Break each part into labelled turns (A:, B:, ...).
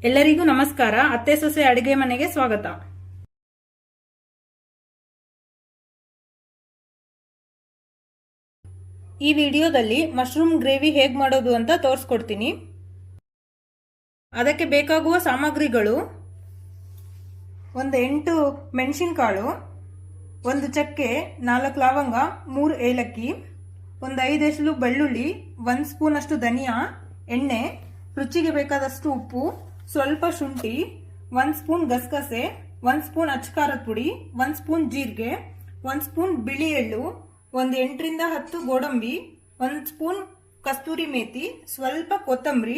A: ಎಲ್ಲರಿಗೂ ನಮಸ್ಕಾರ. ಅತ್ತೆ ಸೊಸೆ ಅಡಿಗೆ ಮನೆಗೆ ಸ್ವಾಗತ. ಈ ವಿಡಿಯೋದಲ್ಲಿ ಮಶ್ರೂಮ್ ಗ್ರೇವಿ ಹೇಗೆ ಮಾಡೋದು ಅಂತ ತೋರಿಸ್ಕೊಡ್ತೀನಿ. ಅದಕ್ಕೆ ಬೇಕಾಗುವ ಸಾಮಗ್ರಿಗಳು: ಒಂದು 8 ಮೆಣಸಿನಕಾಳು, ಒಂದು ಚಕ್ಕೆ, 4 ಲವಂಗ, 3 ಏಲಕ್ಕಿ, ಒಂದು 5 ಎಸಳು ಬೆಳ್ಳುಳ್ಳಿ, 1 ಸ್ಪೂನ್ ಅಷ್ಟು ಧನಿಯಾ, ಎಣ್ಣೆ, ರುಚಿಗೆ ಬೇಕಾದಷ್ಟು ಉಪ್ಪು, ಸ್ವಲ್ಪ ಶುಂಠಿ, 1 ಸ್ಪೂನ್ ಗಸಗಸೆ, 1 ಸ್ಪೂನ್ ಅಚ್ಚಕಾರದ ಪುಡಿ, 1 ಸ್ಪೂನ್ ಜೀರಿಗೆ, 1 ಸ್ಪೂನ್ ಬಿಳಿ ಎಳ್ಳು, ಒಂದು 8 ರಿಂದ 10 ಗೋಡಂಬಿ, 1 ಸ್ಪೂನ್ ಕಸ್ತೂರಿ ಮೇಥಿ, ಸ್ವಲ್ಪ ಕೊತ್ತಂಬರಿ,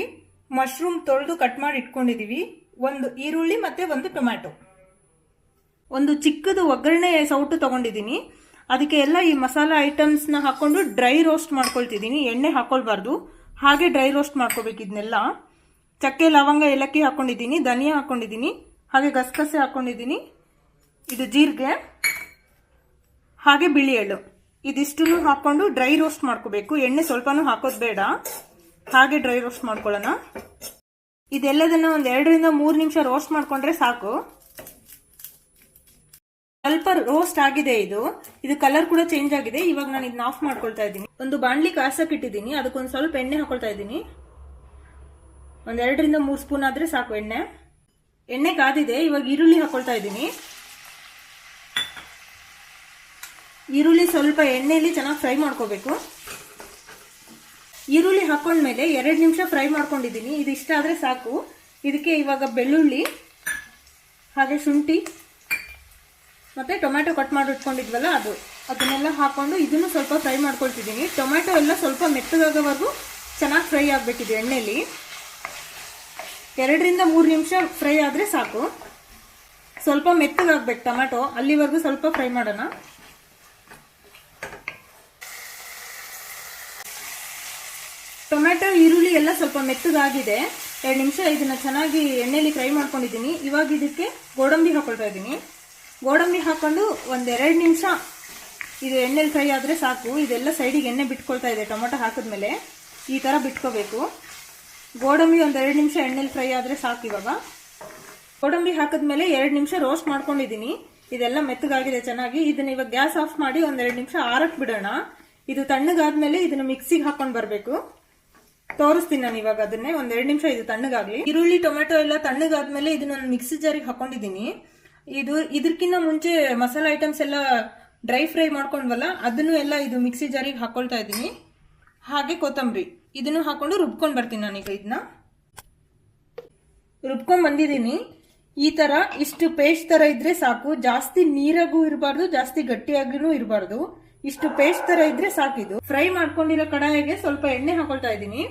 A: ಮಶ್ರೂಮ್ ತೊಳೆದು ಕಟ್ ಮಾಡಿ ಇಟ್ಕೊಂಡಿದೀವಿ, ಒಂದು ಈರುಳ್ಳಿ ಮತ್ತೆ ಒಂದು ಟೊಮ್ಯಾಟೊ. ಒಂದು ಚಿಕ್ಕದು ಒಗ್ಗರಣೆ ಸೌಟು ತಗೊಂಡಿದ್ದೀನಿ. ಅದಕ್ಕೆ ಎಲ್ಲ ಈ ಮಸಾಲಾ ಐಟಮ್ಸ್ ನ ಹಾಕೊಂಡು ಡ್ರೈ ರೋಸ್ಟ್ ಮಾಡ್ಕೊಳ್ತಿದ್ದೀನಿ. ಎಣ್ಣೆ ಹಾಕೊಳ್ಬಾರ್ದು, ಹಾಗೆ ಡ್ರೈ ರೋಸ್ಟ್ ಮಾಡ್ಕೋಬೇಕು. ಇದನ್ನೆಲ್ಲ ಚಕ್ಕೆ, ಲವಂಗ, ಏಲಕ್ಕಿ ಹಾಕೊಂಡಿದ್ದೀನಿ, ಧನಿಯಾ ಹಾಕೊಂಡಿದ್ದೀನಿ, ಹಾಗೆ ಗಸಗಸೆ ಹಾಕೊಂಡಿದ್ದೀನಿ, ಇದು ಜೀರಿಗೆ, ಹಾಗೆ ಬಿಳಿ ಎಳ್ಳು. ಇದಿಷ್ಟನ್ನು ಹಾಕೊಂಡು ಡ್ರೈ ರೋಸ್ಟ್ ಮಾಡ್ಕೋಬೇಕು. ಎಣ್ಣೆ ಸ್ವಲ್ಪನೂ ಹಾಕೋದು ಬೇಡ, ಹಾಗೆ ಡ್ರೈ ರೋಸ್ಟ್ ಮಾಡ್ಕೊಳ್ಳೋಣ. ಇದೆಲ್ಲದನ್ನ ಒಂದು 2 ರಿಂದ 3 ನಿಮಿಷ ರೋಸ್ಟ್ ಮಾಡ್ಕೊಂಡ್ರೆ ಸಾಕು. ಸ್ವಲ್ಪ ರೋಸ್ಟ್ ಆಗಿದೆ. ಇದು ಕಲರ್ ಕೂಡ ಚೇಂಜ್ ಆಗಿದೆ. ಇವಾಗ ನಾನು ಇದನ್ನ ಆಫ್ ಮಾಡ್ಕೊಳ್ತಾ ಇದ್ದೀನಿ. ಒಂದು ಬಾಣ್ಲಿ ಕಾಸಕ್ ಇಟ್ಟಿದ್ದೀನಿ. ಅದಕ್ಕೊಂದು ಸ್ವಲ್ಪ ಎಣ್ಣೆ ಹಾಕೊಳ್ತಾ ಇದ್ದೀನಿ. ಒಂದ್ 2 ರಿಂದ 3 ಸ್ಪೂನ್ ಆದ್ರೆ ಸಾಕು ಎಣ್ಣೆ. ಎಣ್ಣೆ ಕಾದಿದೆ. ಇವಾಗ ಈರುಳ್ಳಿ ಹಾಕೊಳ್ತಾ ಇದ್ದೀನಿ. ಈರುಳ್ಳಿ ಸ್ವಲ್ಪ ಎಣ್ಣೆಯಲ್ಲಿ ಚೆನ್ನಾಗಿ ಫ್ರೈ ಮಾಡ್ಕೋಬೇಕು. ಈರುಳ್ಳಿ ಹಾಕೊಂಡ್ಮೇಲೆ 2 ನಿಮಿಷ ಫ್ರೈ ಮಾಡ್ಕೊಂಡಿದ್ದೀನಿ. ಇದಿಷ್ಟ ಆದ್ರೆ ಸಾಕು. ಇದಕ್ಕೆ ಇವಾಗ ಬೆಳ್ಳುಳ್ಳಿ, ಹಾಗೆ ಶುಂಠಿ ಮತ್ತೆ ಟೊಮ್ಯಾಟೊ ಕಟ್ ಮಾಡಿ ಇಟ್ಕೊಂಡಿದ್ವಲ್ಲ ಅದನ್ನೆಲ್ಲ ಹಾಕೊಂಡು ಇದನ್ನು ಸ್ವಲ್ಪ ಫ್ರೈ ಮಾಡ್ಕೊಳ್ತಿದ್ದೀನಿ. ಟೊಮ್ಯಾಟೊ ಎಲ್ಲ ಸ್ವಲ್ಪ ಮೆತ್ತಗಾಗೋವರೆಗೂ ಚೆನ್ನಾಗಿ ಫ್ರೈ ಆಗ್ಬೇಕಿದೆ ಎಣ್ಣೆಯಲ್ಲಿ. 2 ರಿಂದ 3 ನಿಮಿಷ ಫ್ರೈ ಆದ್ರೆ ಸಾಕು. ಸ್ವಲ್ಪ ಮೆತ್ತಗಾಗ್ಬೇಕು ಟೊಮ್ಯಾಟೊ, ಅಲ್ಲಿವರೆಗೂ ಸ್ವಲ್ಪ ಫ್ರೈ ಮಾಡೋಣ. ಟೊಮ್ಯಾಟೊ, ಈರುಳ್ಳಿ ಎಲ್ಲ ಸ್ವಲ್ಪ ಮೆತ್ತಗಾಗಿದೆ. 2 ನಿಮಿಷ ಇದನ್ನ ಚೆನ್ನಾಗಿ ಎಣ್ಣೆಯಲ್ಲಿ ಫ್ರೈ ಮಾಡ್ಕೊಂಡಿದ್ದೀನಿ. ಇವಾಗ ಇದಕ್ಕೆ ಗೋಡಂಬಿ ಹಾಕೊಳ್ತಾ ಇದ್ದೀನಿ. ಗೋಡಂಬಿ ಹಾಕೊಂಡು ಒಂದ್ 2 ನಿಮಿಷ ಇದು ಎಣ್ಣೆಲಿ ಫ್ರೈ ಆದ್ರೆ ಸಾಕು. ಇದೆಲ್ಲ ಸೈಡಿಗೆ ಎಣ್ಣೆ ಬಿಟ್ಕೊಳ್ತಾ ಇದೆ. ಟೊಮೆಟೊ ಹಾಕಿದ್ಮೇಲೆ ಈ ತರ ಬಿಟ್ಕೋಬೇಕು. ಗೋಡಂಬಿ ಒಂದ್ 2 ನಿಮಿಷ ಎಣ್ಣೆಲಿ ಫ್ರೈ ಆದ್ರೆ ಸಾಕು. ಇವಾಗ ಗೋಡಂಬಿ ಹಾಕಿದ್ಮೇಲೆ 2 ನಿಮಿಷ ರೋಸ್ಟ್ ಮಾಡ್ಕೊಂಡಿದ್ದೀನಿ. ಇದೆಲ್ಲ ಮೆತ್ತಗಾಗಿದೆ ಚೆನ್ನಾಗಿ. ಇದನ್ನ ಇವಾಗ ಗ್ಯಾಸ್ ಆಫ್ ಮಾಡಿ ಒಂದ್ 2 ನಿಮಿಷ ಆರಕ್ ಬಿಡೋಣ. ಇದು ತಣ್ಣಗಾದ್ಮೇಲೆ ಇದನ್ನ ಮಿಕ್ಸಿಗೆ ಹಾಕೊಂಡ್ ಬರ್ಬೇಕು. ತೋರಿಸ್ತೀನಿ ನಾನು ಇವಾಗ ಅದನ್ನೇ. ಒಂದ್ 2 ನಿಮಿಷ ಇದು ತಣ್ಣಗಾಗ್ಲಿ. ಈರುಳ್ಳಿ, ಟೊಮೆಟೊ ಎಲ್ಲ ತಣ್ಣಗಾದ್ಮೇಲೆ ಇದನ್ನ ಮಿಕ್ಸಿ ಜಾರಿಗೆ ಹಾಕೊಂಡಿದ್ದೀನಿ. ಇದಕ್ಕಿಂತ ಮುಂಚೆ ಮಸಾಲಾ ಐಟಮ್ಸ್ ಎಲ್ಲ ಡ್ರೈ ಫ್ರೈ ಮಾಡ್ಕೊಂಡ್ವಲ್ಲ, ಅದನ್ನು ಎಲ್ಲ ಇದು ಮಿಕ್ಸಿ ಜಾರಿಗೆ ಹಾಕೊಳ್ತಾ ಇದ್ದೀನಿ. ಹಾಗೆ ಕೊತ್ತಂಬರಿ ಇದನ್ನು ಹಾಕೊಂಡು ರುಬ್ಕೊಂಡ್ ಬರ್ತೀನಿ ನಾನೀಗ. ಇದನ್ನ ರುಬ್ಕೊಂಡ್ ಬಂದಿದ್ದೀನಿ. ಈ ತರ ಇಷ್ಟು ಪೇಸ್ಟ್ ತರ ಇದ್ರೆ ಸಾಕು. ಜಾಸ್ತಿ ನೀರಾಗೂ ಇರಬಾರ್ದು, ಜಾಸ್ತಿ ಗಟ್ಟಿಯಾಗೂ ಇರಬಾರ್ದು. ಇಷ್ಟು ಪೇಸ್ಟ್ ತರ ಇದ್ರೆ ಸಾಕಿದು. ಫ್ರೈ ಮಾಡ್ಕೊಂಡಿರೋ ಕಡಾಯಿಗೆ ಸ್ವಲ್ಪ ಎಣ್ಣೆ ಹಾಕೊಳ್ತಾ ಇದ್ದೀನಿ.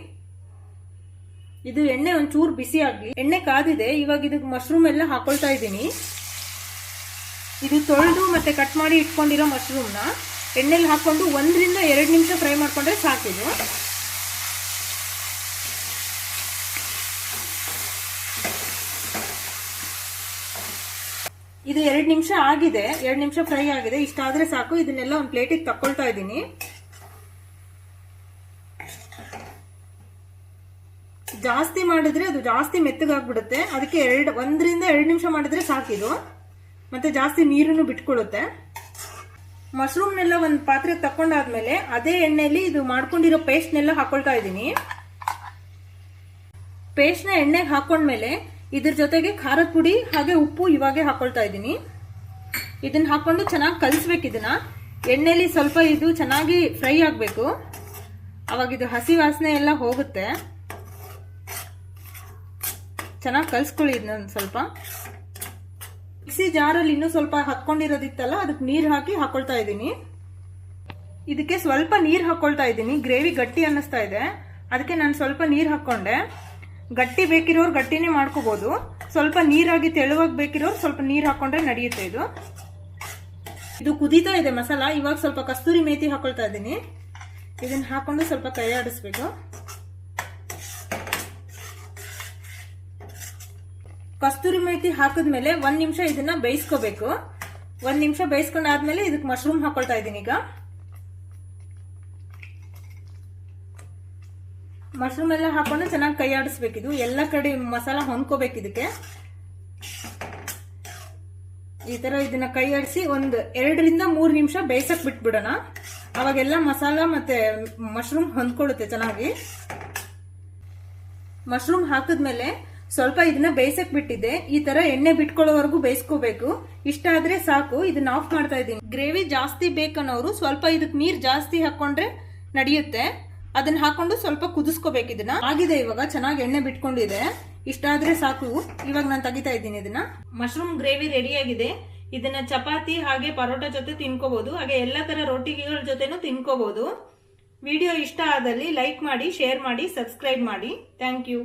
A: ಇದು ಎಣ್ಣೆ ಒಂಚೂರು ಬಿಸಿ ಆಗ್ಲಿ. ಎಣ್ಣೆ ಕಾದಿದೆ. ಇವಾಗ ಇದಕ್ಕೆ ಮಶ್ರೂಮ್ ಎಲ್ಲ ಹಾಕೊಳ್ತಾ ಇದ್ದೀನಿ. ಇದು ತೊಳೆದು ಮತ್ತೆ ಕಟ್ ಮಾಡಿ ಇಟ್ಕೊಂಡಿರೋ ಮಶ್ರೂಮ್ ನ ಎಣ್ಣೆಲಿ ಹಾಕೊಂಡು 1 ರಿಂದ 2 ನಿಮಿಷ ಫ್ರೈ ಮಾಡ್ಕೊಂಡ್ರೆ ಸಾಕಿದು. ಇದು 2 ನಿಮಿಷ ಆಗಿದೆ. 2 ನಿಮಿಷ ಫ್ರೈ ಆಗಿದೆ. ಇಷ್ಟಾದ್ರೆ ಸಾಕು. ಇದನ್ನೆಲ್ಲ ಒಂದು ಪ್ಲೇಟಿಗೆ ತಕೊಳ್ತಾ ಇದ್ದೀನಿ. ಜಾಸ್ತಿ ಮಾಡಿದ್ರೆ ಅದು ಜಾಸ್ತಿ ಮೆತ್ತಗಾಗ್ಬಿಡುತ್ತೆ. ಅದಕ್ಕೆ 1 ರಿಂದ 2 ನಿಮಿಷ ಮಾಡಿದ್ರೆ ಸಾಕಿದು. ಮತ್ತೆ ಜಾಸ್ತಿ ನೀರನ್ನು ಬಿಟ್ಕೊಳ್ಳುತ್ತೆ. ಮಶ್ರೂಮ್ನೆಲ್ಲ ಒಂದು ಪಾತ್ರೆ ತಕೊಂಡಾದ್ಮೇಲೆ ಅದೇ ಎಣ್ಣೆಯಲ್ಲಿ ಇದು ಮಾಡ್ಕೊಂಡಿರೋ ಪೇಸ್ಟ್ನೆಲ್ಲ ಹಾಕೊಳ್ತಾ ಇದ್ದೀನಿ. ಪೇಸ್ಟ್ನ ಎಣ್ಣೆಗೆ ಹಾಕೊಂಡ್ಮೇಲೆ ಇದ್ರ ಜೊತೆಗೆ ಖಾರದ ಪುಡಿ ಹಾಗೆ ಉಪ್ಪು ಇವಾಗೆ ಹಾಕೊಳ್ತಾ ಇದ್ದೀನಿ. ಇದನ್ನ ಹಾಕೊಂಡು ಚೆನ್ನಾಗಿ ಕಲಿಸ್ಬೇಕು. ಇದನ್ನ ಎಣ್ಣೆಲಿ ಸ್ವಲ್ಪ ಇದು ಚೆನ್ನಾಗಿ ಫ್ರೈ ಆಗ್ಬೇಕು. ಅವಾಗ ಇದು ಹಸಿ ವಾಸನೆ ಎಲ್ಲ ಹೋಗುತ್ತೆ. ಚೆನ್ನಾಗಿ ಕಲಿಸ್ಕೊಳ್ಳಿ ಇದನ್ನ. ಸ್ವಲ್ಪ ಮಿಕ್ಸಿ ಜಾರಲ್ಲಿ ಇನ್ನೂ ಸ್ವಲ್ಪ ಹತ್ಕೊಂಡಿರೋದಿತ್ತಲ್ಲ, ಅದಕ್ಕೆ ನೀರು ಹಾಕಿ ಹಾಕೊಳ್ತಾ ಇದ್ದೀನಿ. ಇದಕ್ಕೆ ಸ್ವಲ್ಪ ನೀರು ಹಾಕೊಳ್ತಾ ಇದ್ದೀನಿ. ಗ್ರೇವಿ ಗಟ್ಟಿ ಅನ್ನಿಸ್ತಾ ಇದೆ, ಅದಕ್ಕೆ ನಾನು ಸ್ವಲ್ಪ ನೀರು ಹಾಕೊಂಡೆ. ಗಟ್ಟಿ ಬೇಕಿರೋರು ಗಟ್ಟಿನೇ ಮಾಡ್ಕೋಬಹುದು. ಸ್ವಲ್ಪ ನೀರಾಗಿ ತೆಳುವಾಗಿ ಬೇಕಿರೋರು ಸ್ವಲ್ಪ ನೀರು ಹಾಕೊಂಡ್ರೆ ನಡೆಯುತ್ತೆ. ಇದು ಕುದೀತಾ ಇದೆ ಮಸಾಲ. ಇವಾಗ ಸ್ವಲ್ಪ ಕಸ್ತೂರಿ ಮೇಥಿ ಹಾಕೊಳ್ತಾ ಇದ್ದೀನಿ. ಇದನ್ನ ಹಾಕೊಂಡು ಸ್ವಲ್ಪ ಕೈ ಆಡಿಸ್ಬೇಕು. ಕಸ್ತೂರಿ ಮೇಥಿ ಹಾಕಿದ್ಮೇಲೆ 1 ನಿಮಿಷ ಇದನ್ನ ಬೇಯಿಸ್ಕೋಬೇಕು. 1 ನಿಮಿಷ ಬೇಯಿಸ್ಕೊಂಡಾದ್ಮೇಲೆ ಇದಕ್ಕೆ ಮಶ್ರೂಮ್ ಹಾಕೊಳ್ತಾ ಇದ್ದೀನಿ. ಈಗ ಮಶ್ರೂಮ್ ಎಲ್ಲ ಹಾಕೊಂಡು ಚೆನ್ನಾಗಿ ಕೈ ಆಡಿಸ್ಬೇಕಿದು, ಎಲ್ಲ ಕಡೆ ಮಸಾಲ ಹೊಂದ್ಕೋಬೇಕು ಇದಕ್ಕೆ. ಈ ತರ ಇದನ್ನ ಕೈ ಆಡಿಸಿ ಒಂದು 2 ರಿಂದ 3 ನಿಮಿಷ ಬೇಯಿಸಕ್ ಬಿಟ್ಬಿಡೋಣ. ಅವಾಗೆಲ್ಲ ಮಸಾಲ ಮತ್ತೆ ಮಶ್ರೂಮ್ ಹೊಂದ್ಕೊಳ್ಳುತ್ತೆ ಚೆನ್ನಾಗಿ. ಮಶ್ರೂಮ್ ಹಾಕಿದ್ಮೇಲೆ ಸ್ವಲ್ಪ ಇದನ್ನ ಬೇಯಿಸಕ್ ಬಿಟ್ಟಿದ್ದೆ. ಈ ತರ ಎಣ್ಣೆ ಬಿಟ್ಕೊಳ್ಳೋವರೆಗೂ ಬೇಯಿಸ್ಕೋಬೇಕು. ಇಷ್ಟ ಆದ್ರೆ ಸಾಕು. ಇದನ್ನ ಆಫ್ ಮಾಡ್ತಾ ಇದ್ದೀನಿ. ಗ್ರೇವಿ ಜಾಸ್ತಿ ಬೇಕನ್ನೋರು ಸ್ವಲ್ಪ ಇದಕ್ಕೆ ನೀರ್ ಜಾಸ್ತಿ ಹಾಕೊಂಡ್ರೆ ನಡೆಯುತ್ತೆ. ಅದನ್ನ ಹಾಕೊಂಡು ಸ್ವಲ್ಪ ಕುದಿಸ್ಕೋಬೇಕು. ಇದನ್ನ ಆಗಿದೆ, ಇವಾಗ ಚೆನ್ನಾಗಿ ಎಣ್ಣೆ ಬಿಟ್ಕೊಂಡಿದೆ. ಇಷ್ಟ ಆದ್ರೆ ಸಾಕು. ಇವಾಗ ನಾನು ತೆಗಿತಾ ಇದ್ದೀನಿ ಇದನ್ನ. ಮಶ್ರೂಮ್ ಗ್ರೇವಿ ರೆಡಿ ಆಗಿದೆ. ಇದನ್ನ ಚಪಾತಿ ಹಾಗೆ ಪರೋಟ ಜೊತೆ ತಿನ್ಕೋಬಹುದು, ಹಾಗೆ ಎಲ್ಲಾ ತರ ರೊಟ್ಟಿಗಳ ಜೊತೆನೂ ತಿನ್ಕೋಬಹುದು. ವಿಡಿಯೋ ಇಷ್ಟ ಆದಲ್ಲಿ ಲೈಕ್ ಮಾಡಿ, ಶೇರ್ ಮಾಡಿ, ಸಬ್ಸ್ಕ್ರೈಬ್ ಮಾಡಿ. Thank you.